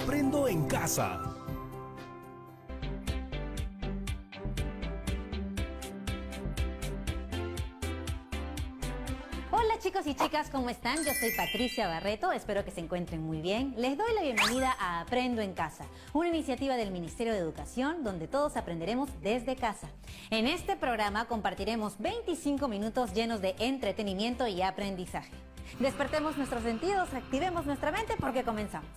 Aprendo en casa. Hola chicos y chicas, ¿cómo están? Yo soy Patricia Barreto, espero que se encuentren muy bien. Les doy la bienvenida a Aprendo en Casa, una iniciativa del Ministerio de Educación donde todos aprenderemos desde casa. En este programa compartiremos 25 minutos llenos de entretenimiento y aprendizaje. Despertemos nuestros sentidos, activemos nuestra mente porque comenzamos.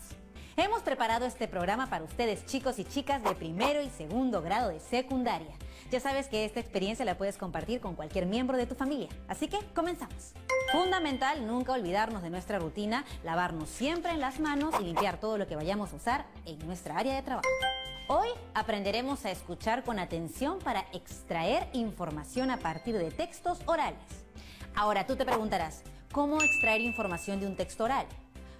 Hemos preparado este programa para ustedes, chicos y chicas de primero y segundo grado de secundaria. Ya sabes que esta experiencia la puedes compartir con cualquier miembro de tu familia, así que comenzamos. Fundamental nunca olvidarnos de nuestra rutina, lavarnos siempre en las manos y limpiar todo lo que vayamos a usar en nuestra área de trabajo. Hoy aprenderemos a escuchar con atención para extraer información a partir de textos orales. Ahora tú te preguntarás, ¿cómo extraer información de un texto oral?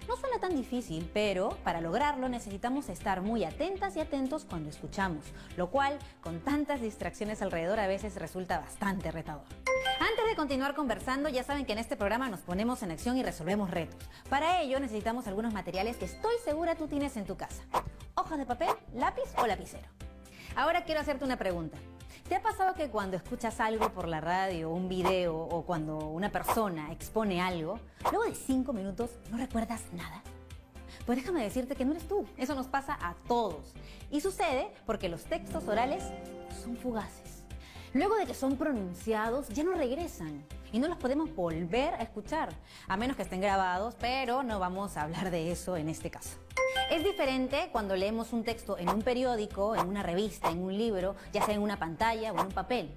No suena tan difícil, pero para lograrlo necesitamos estar muy atentas y atentos cuando escuchamos, lo cual, con tantas distracciones alrededor, a veces resulta bastante retador. Antes de continuar conversando, ya saben que en este programa nos ponemos en acción y resolvemos retos. Para ello necesitamos algunos materiales que estoy segura tú tienes en tu casa. Hojas de papel, lápiz o lapicero. Ahora quiero hacerte una pregunta. ¿Te ha pasado que cuando escuchas algo por la radio, un video o cuando una persona expone algo, luego de 5 minutos no recuerdas nada? Pues déjame decirte que no eres tú, eso nos pasa a todos. Y sucede porque los textos orales son fugaces. Luego de que son pronunciados ya no regresan y no los podemos volver a escuchar, a menos que estén grabados, pero no vamos a hablar de eso en este caso. Es diferente cuando leemos un texto en un periódico, en una revista, en un libro, ya sea en una pantalla o en un papel.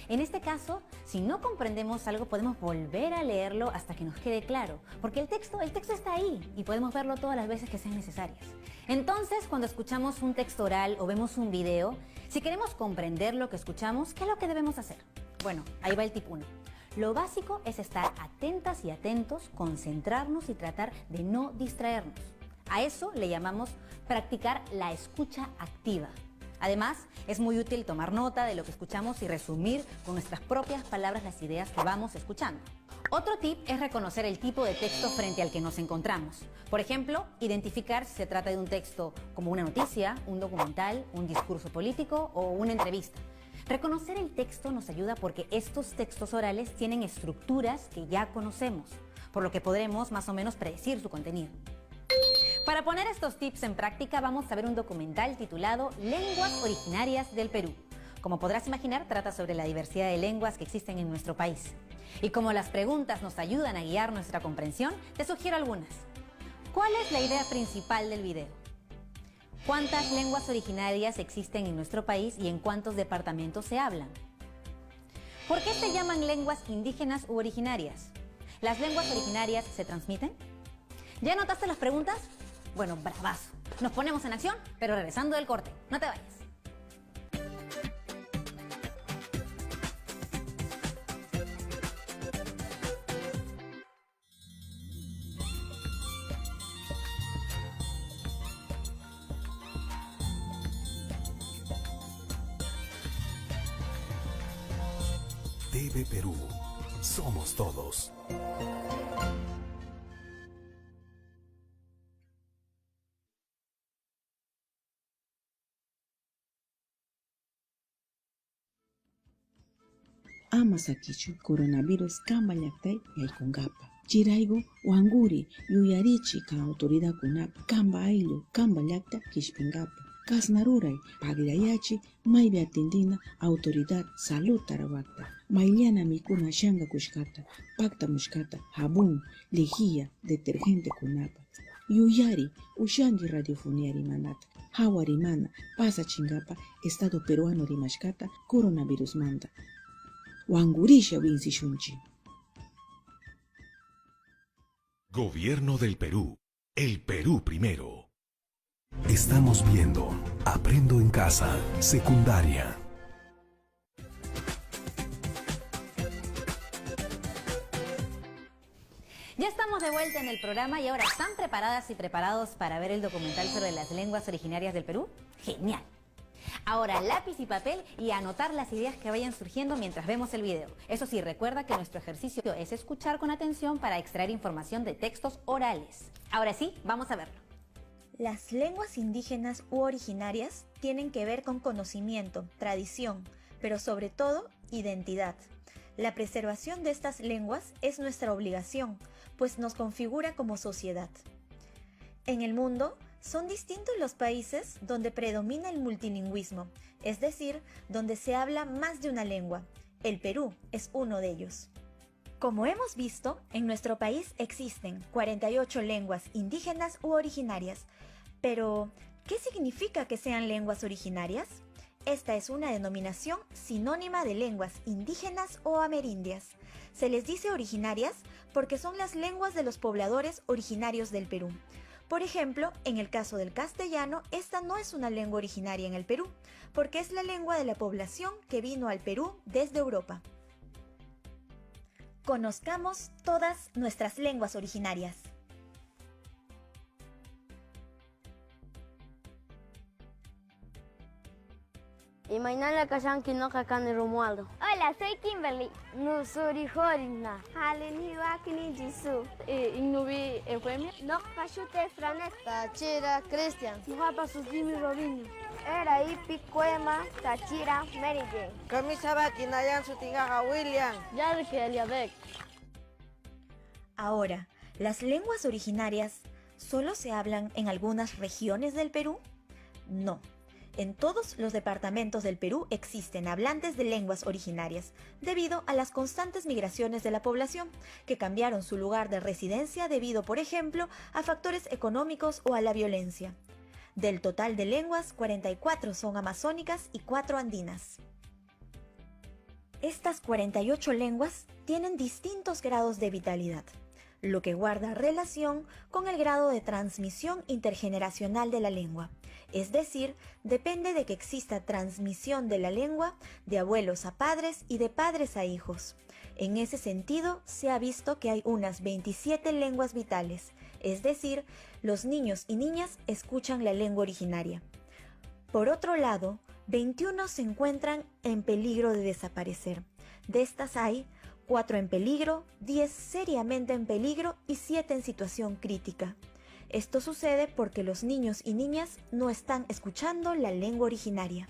En este caso, si no comprendemos algo, podemos volver a leerlo hasta que nos quede claro, porque el texto está ahí y podemos verlo todas las veces que sean necesarias. Entonces, cuando escuchamos un texto oral o vemos un video, si queremos comprender lo que escuchamos, ¿qué es lo que debemos hacer? Bueno, ahí va el tip 1. Lo básico es estar atentas y atentos, concentrarnos y tratar de no distraernos. A eso le llamamos practicar la escucha activa. Además, es muy útil tomar nota de lo que escuchamos y resumir con nuestras propias palabras las ideas que vamos escuchando. Otro tip es reconocer el tipo de texto frente al que nos encontramos. Por ejemplo, identificar si se trata de un texto como una noticia, un documental, un discurso político o una entrevista. Reconocer el texto nos ayuda porque estos textos orales tienen estructuras que ya conocemos, por lo que podremos más o menos predecir su contenido. Para poner estos tips en práctica vamos a ver un documental titulado Lenguas Originarias del Perú. Como podrás imaginar, trata sobre la diversidad de lenguas que existen en nuestro país. Y como las preguntas nos ayudan a guiar nuestra comprensión, te sugiero algunas. ¿Cuál es la idea principal del video? ¿Cuántas lenguas originarias existen en nuestro país y en cuántos departamentos se hablan? ¿Por qué se llaman lenguas indígenas u originarias? ¿Las lenguas originarias se transmiten? ¿Ya notaste las preguntas? Bueno, bravazo. Nos ponemos en acción, pero regresando del corte. No te vayas. TV Perú. Somos todos. Ama sakichu coronavirus kamba llaktay yaykunkapa. Chirayku wanguri yuyarichi ka autoridad kunapa kamba ayllu kamba llakta kishpinkapa. Kasnaruray pagllayachi maybi atendina autoridad salud tarawakta. Mayllana mikuna shanga kushkata, pakta mushkata, jabón, lejía, detergente kunapa. Yuyari ushangi radiofonía rimanata. Hawa rimana pasa chingapa estado peruano rimashkata coronavirus manda. Wangurisha winsi shunchi. Gobierno del Perú. El Perú primero. Estamos viendo Aprendo en Casa, secundaria. Ya estamos de vuelta en el programa y ahora ¿están preparadas y preparados para ver el documental sobre las lenguas originarias del Perú? ¡Genial! Ahora lápiz y papel y anotar las ideas que vayan surgiendo mientras vemos el video. Eso sí, recuerda que nuestro ejercicio es escuchar con atención para extraer información de textos orales. Ahora sí, vamos a verlo. Las lenguas indígenas u originarias tienen que ver con conocimiento, tradición, pero sobre todo identidad. La preservación de estas lenguas es nuestra obligación, pues nos configura como sociedad. En el mundo, son distintos los países donde predomina el multilingüismo, es decir, donde se habla más de una lengua. El Perú es uno de ellos. Como hemos visto, en nuestro país existen 48 lenguas indígenas u originarias. Pero, ¿qué significa que sean lenguas originarias? Esta es una denominación sinónima de lenguas indígenas o amerindias. Se les dice originarias porque son las lenguas de los pobladores originarios del Perú. Por ejemplo, en el caso del castellano, esta no es una lengua originaria en el Perú, porque es la lengua de la población que vino al Perú desde Europa. Conozcamos todas nuestras lenguas originarias. Imainala Kashanki no Kakani Romualdo. Hola, soy Kimberly. Nusuri Horina. Haleni Wakini Jisoo. Ignubi Eufemia. No Kashute Franet. Tachira Christian. Muhapa Susimi Robinho. Era Ipi Cuema Tachira Mary Jane. Kamisaba Kinayan Sutigaga William. Yarke Eliabek. Ahora, ¿las lenguas originarias solo se hablan en algunas regiones del Perú? No. En todos los departamentos del Perú existen hablantes de lenguas originarias, debido a las constantes migraciones de la población, que cambiaron su lugar de residencia debido, por ejemplo, a factores económicos o a la violencia. Del total de lenguas, 44 son amazónicas y 4 andinas. Estas 48 lenguas tienen distintos grados de vitalidad, lo que guarda relación con el grado de transmisión intergeneracional de la lengua. Es decir, depende de que exista transmisión de la lengua de abuelos a padres y de padres a hijos. En ese sentido, se ha visto que hay unas 27 lenguas vitales, es decir, los niños y niñas escuchan la lengua originaria. Por otro lado, 21 se encuentran en peligro de desaparecer. De estas hay 4 en peligro, 10 seriamente en peligro y 7 en situación crítica. Esto sucede porque los niños y niñas no están escuchando la lengua originaria.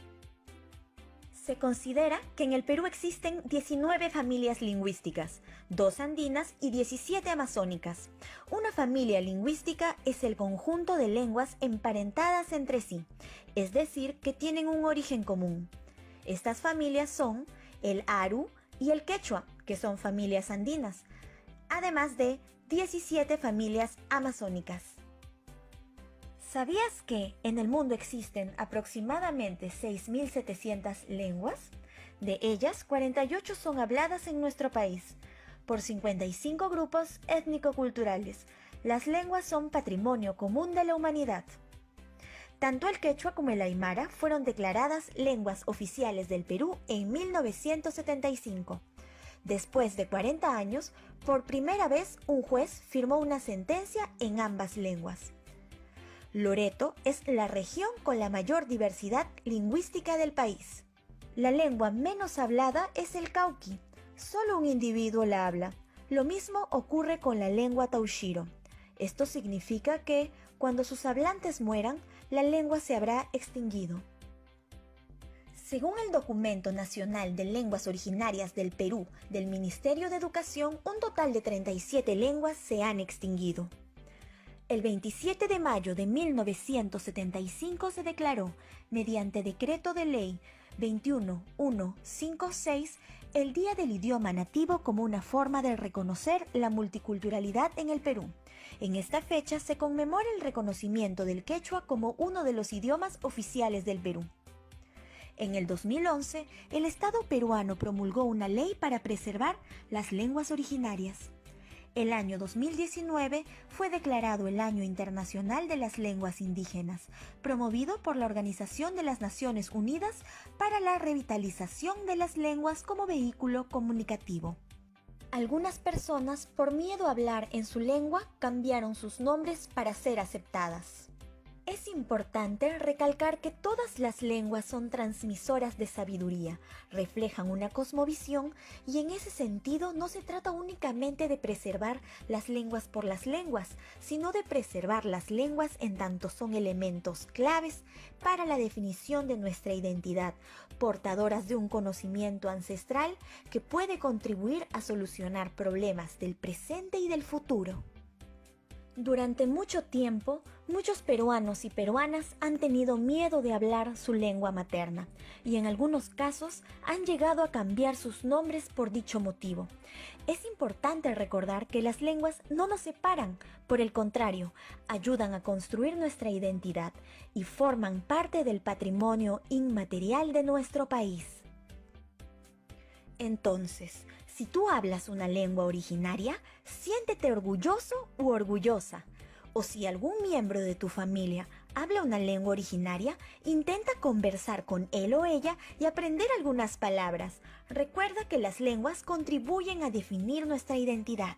Se considera que en el Perú existen 19 familias lingüísticas, 2 andinas y 17 amazónicas. Una familia lingüística es el conjunto de lenguas emparentadas entre sí, es decir, que tienen un origen común. Estas familias son el aru y el quechua, que son familias andinas, además de 17 familias amazónicas. ¿Sabías que en el mundo existen aproximadamente 6.700 lenguas? De ellas, 48 son habladas en nuestro país, por 55 grupos étnico-culturales. Las lenguas son patrimonio común de la humanidad. Tanto el quechua como el aymara fueron declaradas lenguas oficiales del Perú en 1975. Después de 40 años, por primera vez un juez firmó una sentencia en ambas lenguas. Loreto es la región con la mayor diversidad lingüística del país. La lengua menos hablada es el cauqui. Solo un individuo la habla. Lo mismo ocurre con la lengua taoshiro. Esto significa que, cuando sus hablantes mueran, la lengua se habrá extinguido. Según el Documento Nacional de Lenguas Originarias del Perú del Ministerio de Educación, un total de 37 lenguas se han extinguido. El 27 de mayo de 1975 se declaró, mediante Decreto de Ley 21156, el Día del Idioma Nativo como una forma de reconocer la multiculturalidad en el Perú. En esta fecha se conmemora el reconocimiento del quechua como uno de los idiomas oficiales del Perú. En el 2011, el Estado peruano promulgó una ley para preservar las lenguas originarias. El año 2019 fue declarado el Año Internacional de las Lenguas Indígenas, promovido por la Organización de las Naciones Unidas para la Revitalización de las Lenguas como vehículo comunicativo. Algunas personas, por miedo a hablar en su lengua, cambiaron sus nombres para ser aceptadas. Es importante recalcar que todas las lenguas son transmisoras de sabiduría, reflejan una cosmovisión y en ese sentido no se trata únicamente de preservar las lenguas por las lenguas, sino de preservar las lenguas en tanto son elementos claves para la definición de nuestra identidad, portadoras de un conocimiento ancestral que puede contribuir a solucionar problemas del presente y del futuro. Durante mucho tiempo, muchos peruanos y peruanas han tenido miedo de hablar su lengua materna y en algunos casos han llegado a cambiar sus nombres por dicho motivo. Es importante recordar que las lenguas no nos separan, por el contrario, ayudan a construir nuestra identidad y forman parte del patrimonio inmaterial de nuestro país. Entonces, si tú hablas una lengua originaria, siéntete orgulloso u orgullosa. O si algún miembro de tu familia habla una lengua originaria, intenta conversar con él o ella y aprender algunas palabras. Recuerda que las lenguas contribuyen a definir nuestra identidad.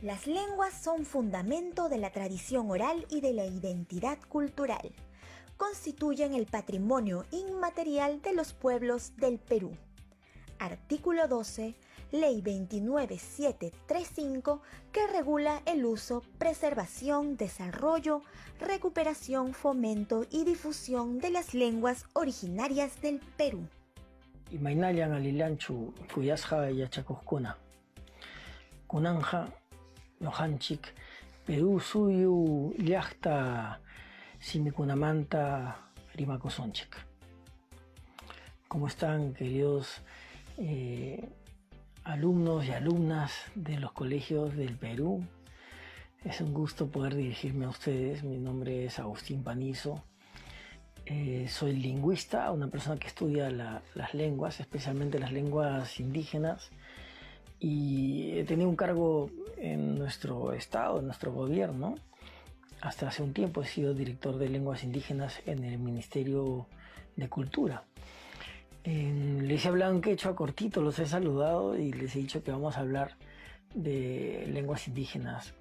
Las lenguas son fundamento de la tradición oral y de la identidad cultural. Constituyen el patrimonio inmaterial de los pueblos del Perú. Artículo 12, Ley 29735, que regula el uso, preservación, desarrollo, recuperación, fomento y difusión de las lenguas originarias del Perú. Imainayan alilanchu fuyasja yachakuskuna. Kunanja nohanchik Perú suyu llaqta simikunamanta rimakusonchik. ¿Cómo están, queridos alumnos y alumnas de los colegios del Perú? Es un gusto poder dirigirme a ustedes. Mi nombre es Agustín Panizo. Soy lingüista, una persona que estudia las lenguas, especialmente las lenguas indígenas, y he tenido un cargo en nuestro estado, en nuestro gobierno. Hasta hace un tiempo he sido director de lenguas indígenas en el Ministerio de Cultura. Les he hablado en quechua cortito, los he saludado y les he dicho que vamos a hablar de lenguas indígenas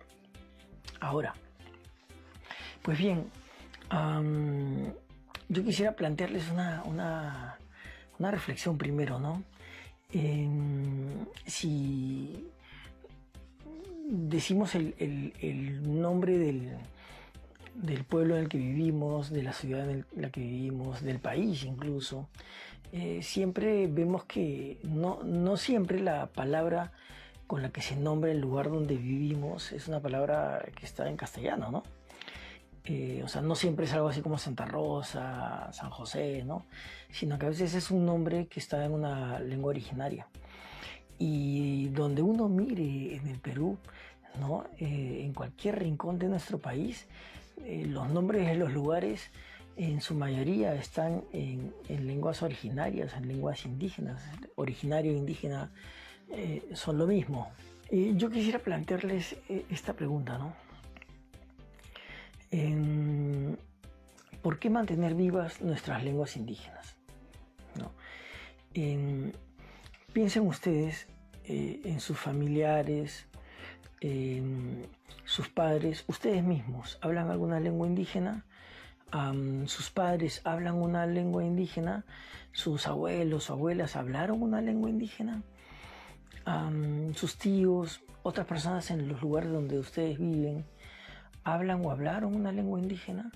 ahora. Pues bien, yo quisiera plantearles una reflexión primero, ¿no? Si decimos el nombre del pueblo en el que vivimos, de la ciudad en la que vivimos, del país incluso, siempre vemos que no siempre la palabra con la que se nombra el lugar donde vivimos es una palabra que está en castellano, ¿no? O sea, no siempre es algo así como Santa Rosa, San José, ¿no? Sino que a veces es un nombre que está en una lengua originaria. Y donde uno mire en el Perú, ¿no? En cualquier rincón de nuestro país, los nombres de los lugares en su mayoría están en lenguas originarias, en lenguas indígenas. Originario e indígena son lo mismo. Yo quisiera plantearles esta pregunta, ¿no? ¿Por qué mantener vivas nuestras lenguas indígenas? ¿No? Piensen ustedes en sus familiares, sus padres, ustedes mismos, ¿hablan alguna lengua indígena? Sus padres hablan una lengua indígena, sus abuelos o abuelas hablaron una lengua indígena, sus tíos, otras personas en los lugares donde ustedes viven, hablan o hablaron una lengua indígena.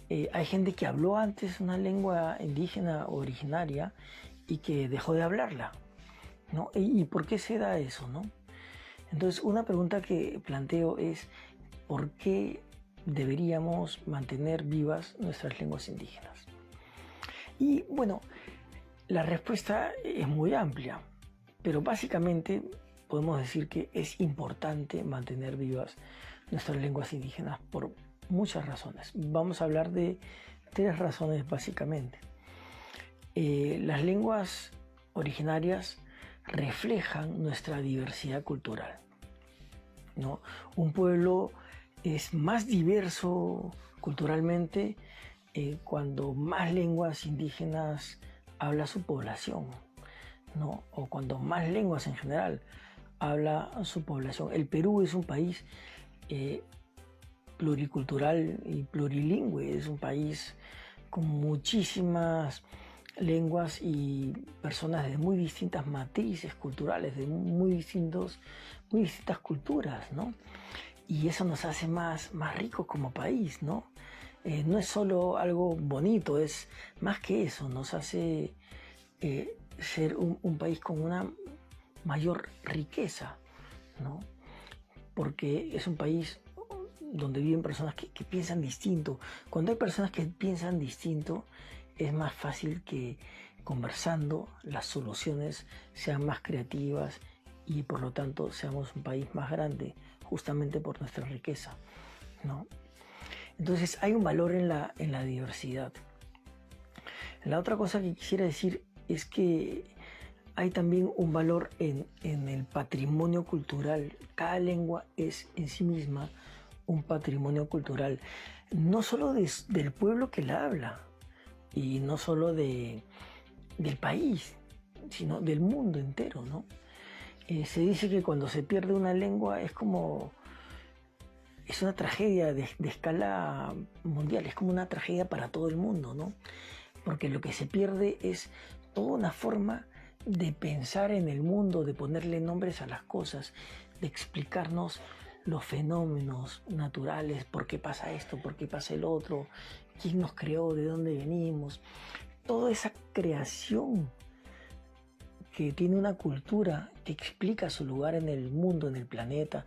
Hay gente que habló antes una lengua indígena originaria y que dejó de hablarla, ¿no? ¿Y por qué se da eso, no? Entonces, una pregunta que planteo es ¿por qué deberíamos mantener vivas nuestras lenguas indígenas? Y bueno, la respuesta es muy amplia, pero básicamente podemos decir que es importante mantener vivas nuestras lenguas indígenas por muchas razones. Vamos a hablar de 3 razones básicamente. Las lenguas originarias reflejan nuestra diversidad cultural, ¿no? Un pueblo es más diverso culturalmente cuando más lenguas indígenas habla su población, ¿no? O cuando más lenguas en general habla su población. El Perú es un país pluricultural y plurilingüe, es un país con muchísimas lenguas y personas de muy distintas matrices culturales, de muy distintas culturas, ¿no? Y eso nos hace más ricos como país, ¿no? No es solo algo bonito, es más que eso, nos hace ser un país con una mayor riqueza, ¿no? Porque es un país donde viven personas que piensan distinto. Cuando hay personas que piensan distinto, es más fácil que conversando las soluciones sean más creativas y por lo tanto seamos un país más grande, justamente por nuestra riqueza, ¿no? Entonces hay un valor en la diversidad. La otra cosa que quisiera decir es que hay también un valor en el patrimonio cultural. Cada lengua es en sí misma un patrimonio cultural, no solo del pueblo que la habla y no solo del país, sino del mundo entero, ¿no? Se dice que cuando se pierde una lengua es una tragedia de escala mundial, es como una tragedia para todo el mundo, ¿no? Porque lo que se pierde es toda una forma de pensar en el mundo, de ponerle nombres a las cosas, de explicarnos los fenómenos naturales, por qué pasa esto, por qué pasa el otro, quién nos creó, de dónde venimos. Toda esa creación que tiene una cultura que explica su lugar en el mundo, en el planeta,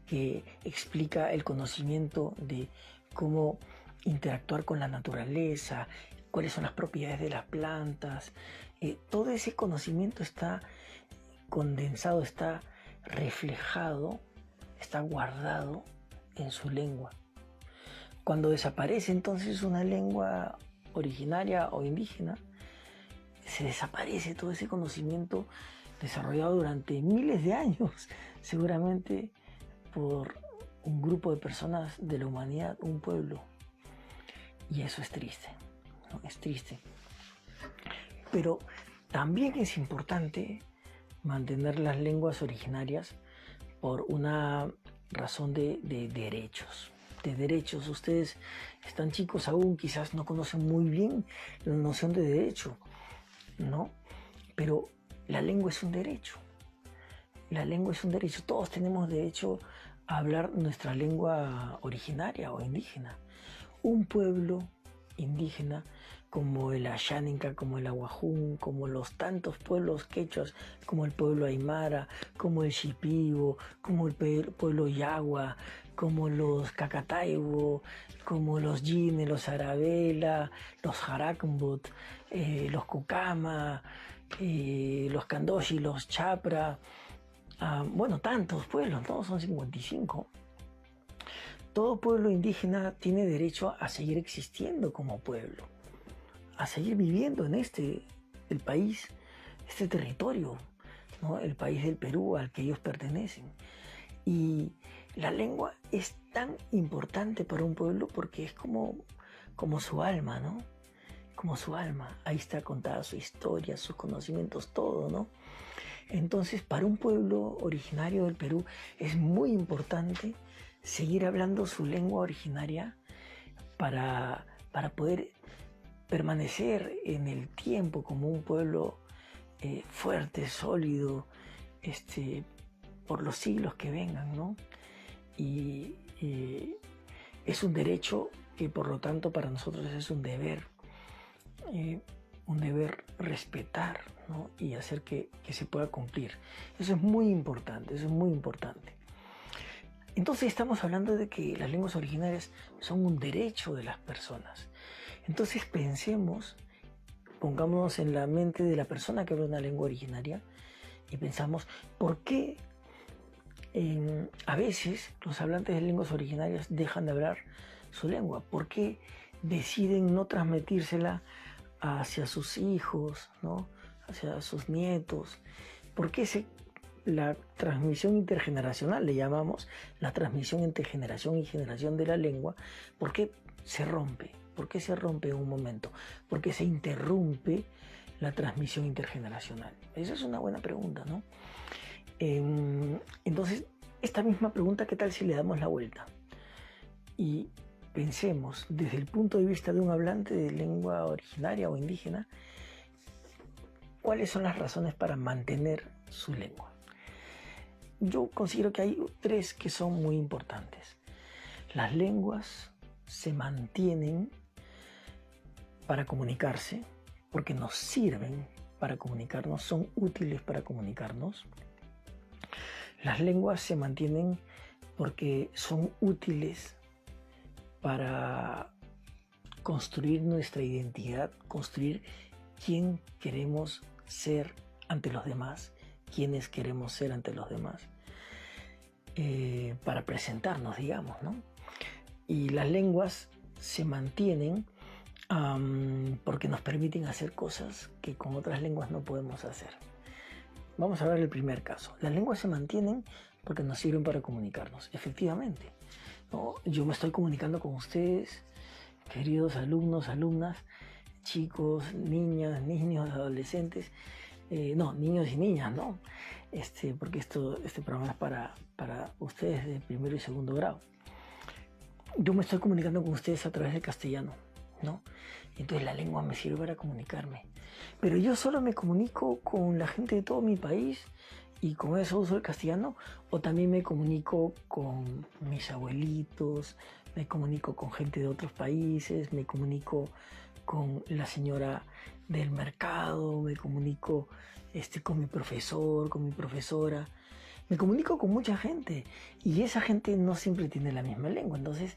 que explica el conocimiento de cómo interactuar con la naturaleza, cuáles son las propiedades de las plantas. Todo ese conocimiento está condensado, está reflejado, está guardado en su lengua. Cuando desaparece entonces una lengua originaria o indígena, se desaparece todo ese conocimiento desarrollado durante miles de años, seguramente por un grupo de personas de la humanidad, un pueblo. Y eso es triste, ¿no? Es triste. Pero también es importante mantener las lenguas originarias por una razón de derechos. De derechos. Ustedes están chicos aún, quizás no conocen muy bien la noción de derecho, ¿no? Pero la lengua es un derecho. La lengua es un derecho. Todos tenemos derecho a hablar nuestra lengua originaria o indígena. Un pueblo indígena como el Ashaninka, como el Aguajún, como los tantos pueblos quechuas, como el pueblo Aymara, como el Shipibo, como el pueblo Yagua, como los Cacataibo, como los Yine, los Arabela, los Jarakmbut, los Cucama, los Candoshi, los Chapra, bueno, tantos pueblos, ¿no? Son 55. Todo pueblo indígena tiene derecho a seguir existiendo como pueblo, a seguir viviendo en el país, este territorio, ¿no? El país del Perú al que ellos pertenecen. Y la lengua es tan importante para un pueblo porque es como su alma, ¿no? Como su alma. Ahí está contada su historia, sus conocimientos, todo, ¿no? Entonces, para un pueblo originario del Perú es muy importante seguir hablando su lengua originaria para poder permanecer en el tiempo como un pueblo fuerte, sólido, por los siglos que vengan, ¿no? Y es un derecho que por lo tanto para nosotros es un deber respetar, ¿no? Y hacer que se pueda cumplir. Eso es muy importante, eso es muy importante. Entonces estamos hablando de que las lenguas originarias son un derecho de las personas. Entonces pongámonos en la mente de la persona que habla una lengua originaria y pensamos, ¿por qué a veces los hablantes de lenguas originarias dejan de hablar su lengua? ¿Por qué deciden no transmitírsela hacia sus hijos, ¿no? Hacia sus nietos? ¿Por qué la transmisión intergeneracional, le llamamos, la transmisión entre generación y generación de la lengua, ¿por qué se rompe? ¿Por qué se rompe en un momento? ¿Por qué se interrumpe la transmisión intergeneracional? Esa es una buena pregunta, ¿no? Entonces, esta misma pregunta, ¿qué tal si le damos la vuelta? y pensemos desde el punto de vista de un hablante de lengua originaria o indígena, ¿cuáles son las razones para mantener su lengua? Yo considero que hay 3 que son muy importantes. Las lenguas se mantienen para comunicarse, porque nos sirven para comunicarnos, son útiles para comunicarnos. Las lenguas se mantienen porque son útiles para construir nuestra identidad, construir quién queremos ser ante los demás, quiénes queremos ser ante los demás, para presentarnos, digamos, ¿no? Y las lenguas se mantienen porque nos permiten hacer cosas que con otras lenguas no podemos hacer. Vamos a ver el primer caso. Las lenguas se mantienen porque nos sirven para comunicarnos, efectivamente, ¿no? Yo me estoy comunicando con ustedes, queridos alumnos, alumnas, chicos, niñas, niños, adolescentes, niños y niñas, ¿no? Porque este programa es para ustedes de primero y segundo grado. Yo me estoy comunicando con ustedes a través del castellano, ¿no? Entonces la lengua me sirve para comunicarme. Pero yo solo me comunico con la gente de todo mi país y con eso uso el castellano, o también me comunico con mis abuelitos, me comunico con gente de otros países, me comunico con la señora del mercado, me comunico con mi profesor, con mi profesora, me comunico con mucha gente y esa gente no siempre tiene la misma lengua. Entonces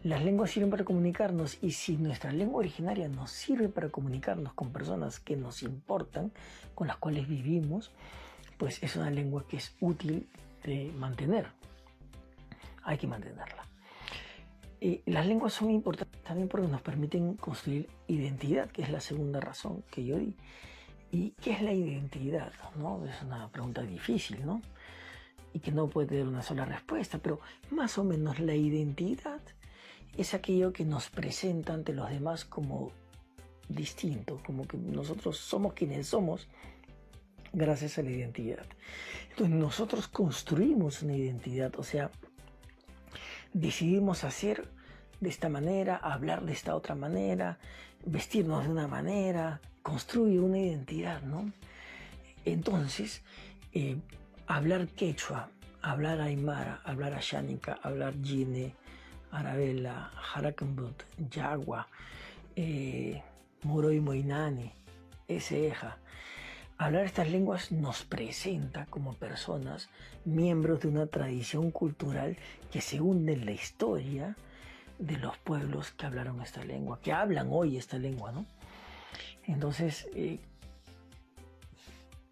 las lenguas sirven para comunicarnos, y si nuestra lengua originaria nos sirve para comunicarnos con personas que nos importan, con las cuales vivimos, pues es una lengua que es útil de mantener. Hay que mantenerla. Las lenguas son importantes también porque nos permiten construir identidad, que es la segunda razón que yo di. ¿Y qué es la identidad? ¿No? Es una pregunta difícil, ¿no? Y que no puede tener una sola respuesta, pero más o menos la identidad es aquello que nos presenta ante los demás como distinto, como que nosotros somos quienes somos gracias a la identidad. Entonces nosotros construimos una identidad, o sea, decidimos hacer de esta manera, hablar de esta otra manera, vestirnos de una manera, construye una identidad, ¿no? Entonces, hablar quechua, hablar aymara, hablar ashánica, hablar yine, arabela, jarakambut, yagua, moroy moinani, eseja. Hablar estas lenguas nos presenta como personas, miembros de una tradición cultural que se hunde en la historia de los pueblos que hablaron esta lengua, que hablan hoy esta lengua, ¿no? Entonces,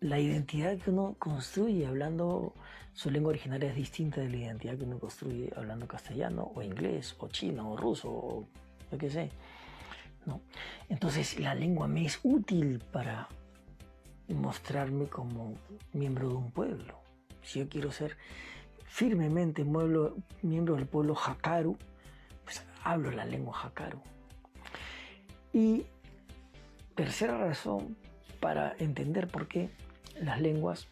la identidad que uno construye hablando su lengua originaria es distinta de la identidad que uno construye hablando castellano, o inglés, o chino, o ruso, o yo qué sé, ¿no? Entonces, la lengua me es útil para mostrarme como miembro de un pueblo. Si yo quiero ser firmemente miembro del pueblo jakaru, pues hablo la lengua jakaru. Y tercera razón para entender por qué las lenguas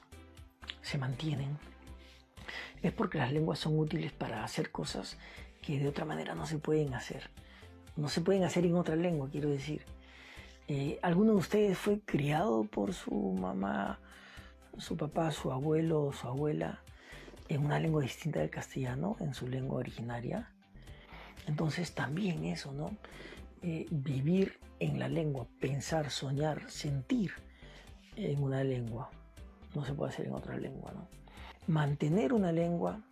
se mantienen es porque las lenguas son útiles para hacer cosas que de otra manera no se pueden hacer. No se pueden hacer en otra lengua, quiero decir. ¿Alguno de ustedes fue criado por su mamá, su papá, su abuelo o su abuela en una lengua distinta del castellano, en su lengua originaria? Entonces también eso, ¿no? Vivir en la lengua, pensar, soñar, sentir en una lengua, no se puede hacer en otra lengua, ¿no? Mantener una lengua,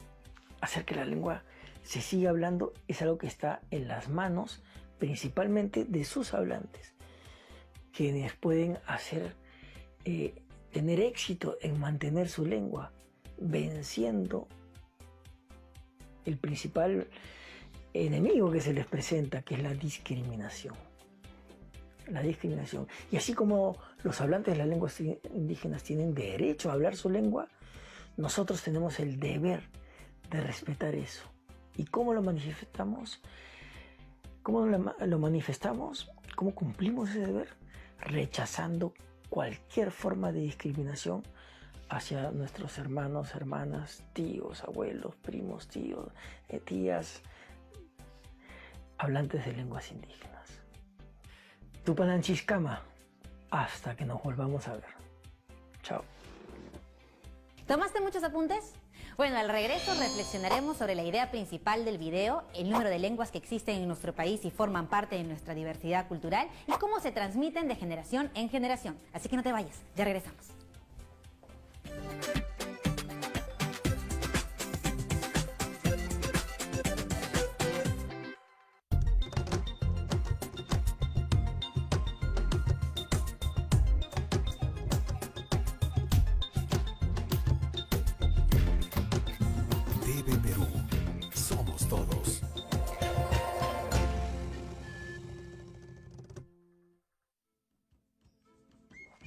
hacer que la lengua se siga hablando, es algo que está en las manos principalmente de sus hablantes, quienes pueden tener éxito en mantener su lengua, venciendo el principal enemigo que se les presenta, que es la discriminación. La discriminación. Y así como los hablantes de las lenguas indígenas tienen derecho a hablar su lengua, nosotros tenemos el deber de respetar eso. ¿Y cómo lo manifestamos? ¿Cómo lo manifestamos? ¿Cómo cumplimos ese deber? Rechazando cualquier forma de discriminación hacia nuestros hermanos, hermanas, tíos, abuelos, primos, tíos, tías, hablantes de lenguas indígenas. Tupananchiscama, hasta que nos volvamos a ver. Chao. ¿Tomaste muchos apuntes? Bueno, al regreso reflexionaremos sobre la idea principal del video, el número de lenguas que existen en nuestro país y forman parte de nuestra diversidad cultural y cómo se transmiten de generación en generación. Así que no te vayas, ya regresamos. TV Perú. Somos todos.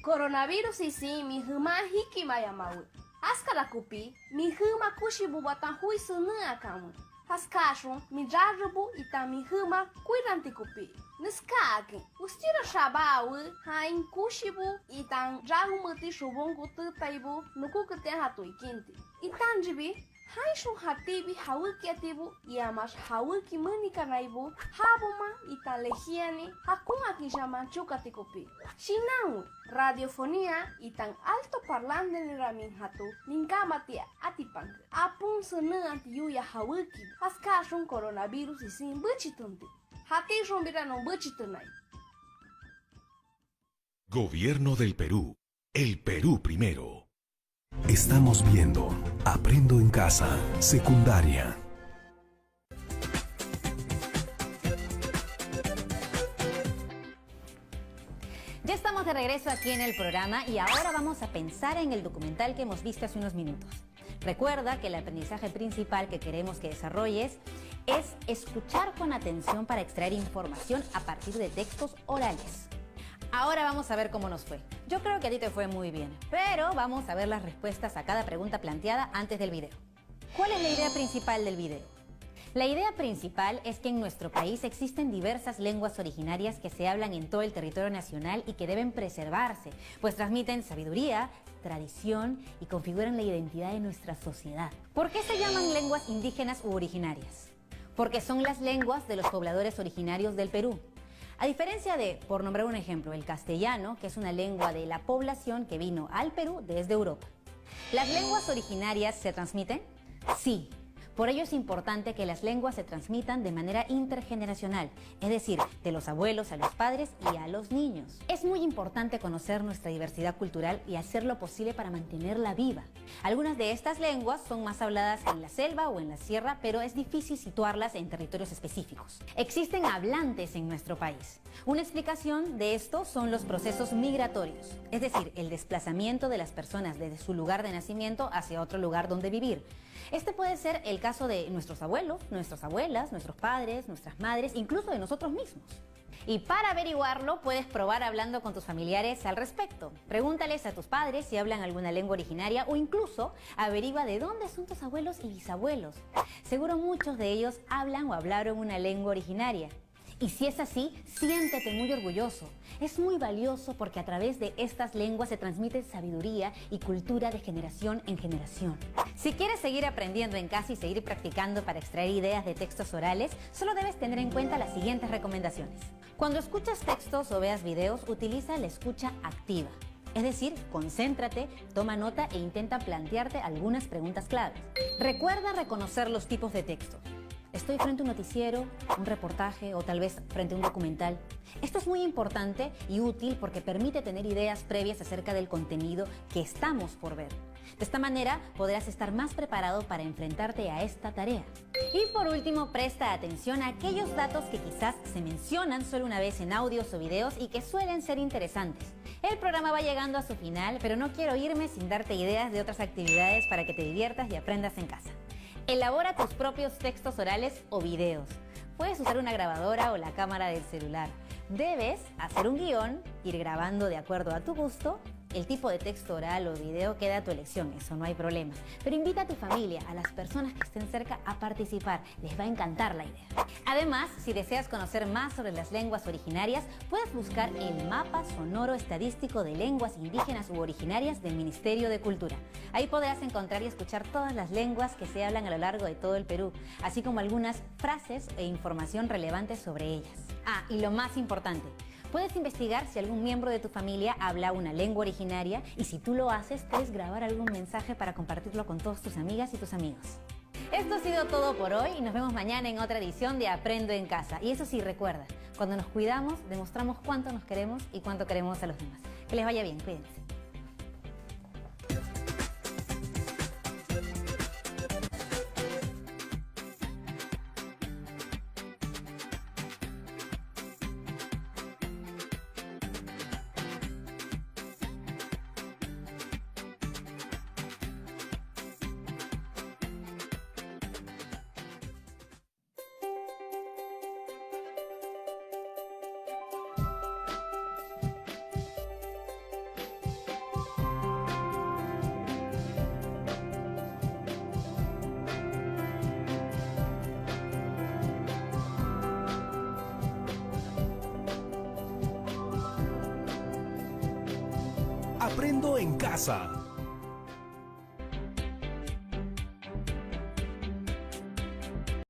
Coronavirus isi mi huma hiki maya mau. Askala kupi mi huma kushi bubatan hui sunu akamu. Haskashon mi jarrubu ita mi huma kuiranti kupi. Niskaki ustira shabau hain kushibu itan jarumati shubongu tutaibu nuku keten hatu ikinti. Itan jibi haishun hatibi hawiki atibu yamas hawiki manika naibu habuma itan legiani hakuma kijama chukati kupi. Shinau radiofonía itan alto parlante ni ramin hatu ningamatia atipang apun sene anti yuya hawiki haskashun coronavirus isin buchitunti. Hati rombira no buchitunai. Gobierno del Perú. El Perú primero. Estamos viendo Aprendo en Casa, secundaria. Ya estamos de regreso aquí en el programa y ahora vamos a pensar en el documental que hemos visto hace unos minutos. Recuerda que el aprendizaje principal que queremos que desarrolles es escuchar con atención para extraer información a partir de textos orales. Ahora vamos a ver cómo nos fue. Yo creo que a ti te fue muy bien, pero vamos a ver las respuestas a cada pregunta planteada antes del video. ¿Cuál es la idea principal del video? La idea principal es que en nuestro país existen diversas lenguas originarias que se hablan en todo el territorio nacional y que deben preservarse, pues transmiten sabiduría, tradición y configuran la identidad de nuestra sociedad. ¿Por qué se llaman lenguas indígenas u originarias? Porque son las lenguas de los pobladores originarios del Perú. A diferencia de, por nombrar un ejemplo, el castellano, que es una lengua de la población que vino al Perú desde Europa. ¿Las lenguas originarias se transmiten? Sí. Por ello es importante que las lenguas se transmitan de manera intergeneracional, es decir, de los abuelos a los padres y a los niños. Es muy importante conocer nuestra diversidad cultural y hacer lo posible para mantenerla viva. Algunas de estas lenguas son más habladas en la selva o en la sierra, pero es difícil situarlas en territorios específicos. Existen hablantes en nuestro país. Una explicación de esto son los procesos migratorios, es decir, el desplazamiento de las personas desde su lugar de nacimiento hacia otro lugar donde vivir. Este puede ser el caso de nuestros abuelos, nuestras abuelas, nuestros padres, nuestras madres, incluso de nosotros mismos. Y para averiguarlo, puedes probar hablando con tus familiares al respecto. Pregúntales a tus padres si hablan alguna lengua originaria o incluso averigua de dónde son tus abuelos y bisabuelos. Seguro muchos de ellos hablan o hablaron una lengua originaria. Y si es así, siéntete muy orgulloso. Es muy valioso porque a través de estas lenguas se transmite sabiduría y cultura de generación en generación. Si quieres seguir aprendiendo en casa y seguir practicando para extraer ideas de textos orales, solo debes tener en cuenta las siguientes recomendaciones. Cuando escuchas textos o veas videos, utiliza la escucha activa. Es decir, concéntrate, toma nota e intenta plantearte algunas preguntas claves. Recuerda reconocer los tipos de textos. Estoy frente a un noticiero, un reportaje o tal vez frente a un documental. Esto es muy importante y útil porque permite tener ideas previas acerca del contenido que estamos por ver. De esta manera podrás estar más preparado para enfrentarte a esta tarea. Y por último, presta atención a aquellos datos que quizás se mencionan solo una vez en audios o videos y que suelen ser interesantes. El programa va llegando a su final, pero no quiero irme sin darte ideas de otras actividades para que te diviertas y aprendas en casa. Elabora tus propios textos orales o videos. Puedes usar una grabadora o la cámara del celular. Debes hacer un guión, ir grabando de acuerdo a tu gusto El tipo de texto oral o video queda a tu elección, eso no hay problema. Pero invita a tu familia, a las personas que estén cerca a participar. Les va a encantar la idea. Además, si deseas conocer más sobre las lenguas originarias, puedes buscar el Mapa Sonoro Estadístico de Lenguas Indígenas u Originarias del Ministerio de Cultura. Ahí podrás encontrar y escuchar todas las lenguas que se hablan a lo largo de todo el Perú, así como algunas frases e información relevante sobre ellas. Ah, y lo más importante, puedes investigar si algún miembro de tu familia habla una lengua originaria y si tú lo haces, puedes grabar algún mensaje para compartirlo con todas tus amigas y tus amigos. Esto ha sido todo por hoy y nos vemos mañana en otra edición de Aprendo en Casa. Y eso sí, recuerda, cuando nos cuidamos, demostramos cuánto nos queremos y cuánto queremos a los demás. Que les vaya bien, cuídense. Aprendo en Casa.